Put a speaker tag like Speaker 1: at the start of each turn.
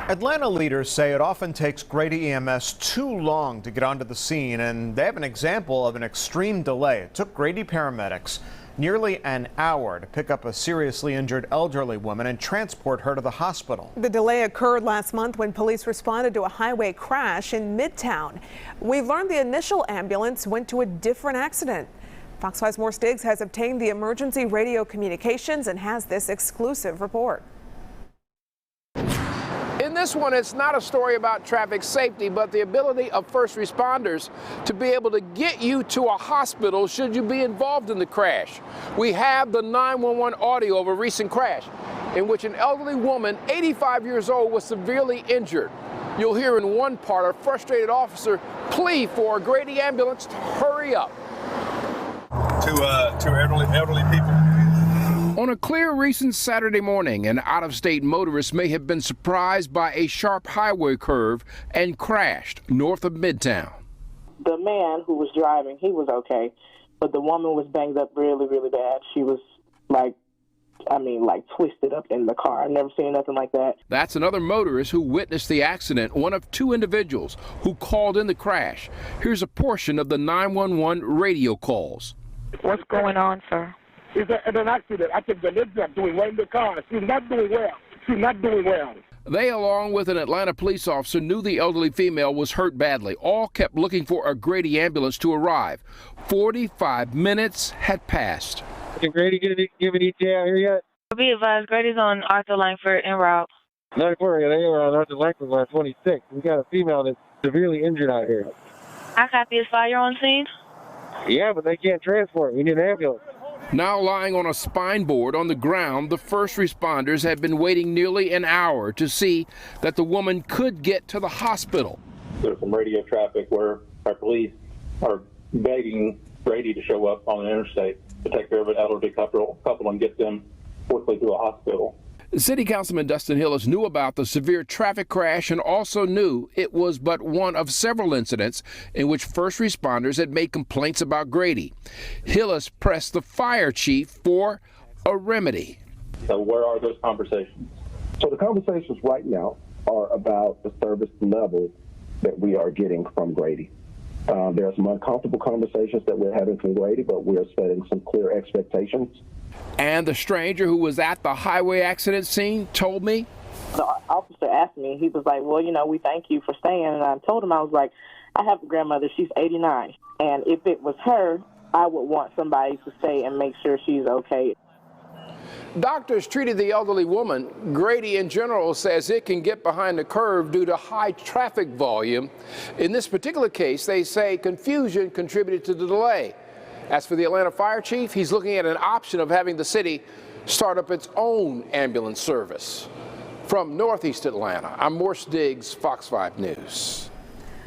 Speaker 1: Atlanta leaders say it often takes Grady EMS too long to get onto the scene, and they have an example of an extreme delay. It took Grady paramedics nearly an hour to pick up a seriously injured elderly woman and transport her to the hospital.
Speaker 2: The delay occurred last month when police responded to a highway crash in Midtown. We learned the initial ambulance went to a different accident. Fox 5's Morse Diggs has obtained the emergency radio communications and has this exclusive report.
Speaker 3: In this one, it's not a story about traffic safety, but the ability of first responders to be able to get you to a hospital should you be involved in the crash. We have the 911 audio of a recent crash in which an elderly woman, 85 years old, was severely injured. You'll hear in one part a frustrated officer plea for a Grady ambulance to hurry up.
Speaker 4: To elderly people.
Speaker 3: On a clear recent Saturday morning, an out-of-state motorist may have been surprised by a sharp highway curve and crashed north of Midtown.
Speaker 5: The man who was driving, he was okay, but the woman was banged up really, really bad. She was like twisted up in the car. I've never seen nothing like that.
Speaker 3: That's another motorist who witnessed the accident, one of two individuals who called in the crash. Here's a portion of the 911 radio calls.
Speaker 6: What's going on, sir?
Speaker 7: It's an accident. I think the lady is doing well in the car. She's not doing well. She's not doing well.
Speaker 3: They, along with an Atlanta police officer, knew the elderly female was hurt badly. All kept looking for a Grady ambulance to arrive. 45 minutes had passed.
Speaker 8: Did Grady give an ETA out here yet?
Speaker 6: Be advised, Grady's on Arthur Langford en route.
Speaker 8: Not worried. They were on Arthur Langford on 26. We got a female that's severely injured out here.
Speaker 6: I copy. Is fire on scene?
Speaker 8: Yeah, but they can't transport. We need an ambulance.
Speaker 3: Now lying on a spine board on the ground, the first responders had been waiting nearly an hour to see that the woman could get to the hospital.
Speaker 9: There's some radio traffic where our police are begging Grady to show up on the interstate to take care of an elderly couple and get them quickly to a hospital.
Speaker 3: City Councilman DUSTIN HILLIS knew about the severe traffic crash and also knew it was but one of several incidents in which first responders had made complaints about Grady. HILLIS pressed the fire chief for a remedy.
Speaker 9: So where are those conversations?
Speaker 10: So the conversations right now are about the service level that we are getting from Grady. There are some uncomfortable conversations that we're having from Grady, but we are setting some clear expectations.
Speaker 3: And the stranger who was at the highway accident scene told me.
Speaker 5: The officer asked me, he was like, well, we thank you for staying. And I told him, I was like, I have a grandmother, she's 89. And if it was her, I would want somebody to stay and make sure she's okay.
Speaker 3: Doctors treated the elderly woman. Grady in general says it can get behind the curve due to high traffic volume. In this particular case, they say confusion contributed to the delay. As for the Atlanta fire chief, he's looking at an option of having the city start up its own ambulance service. From Northeast Atlanta, I'm Morse Diggs, Fox 5 News.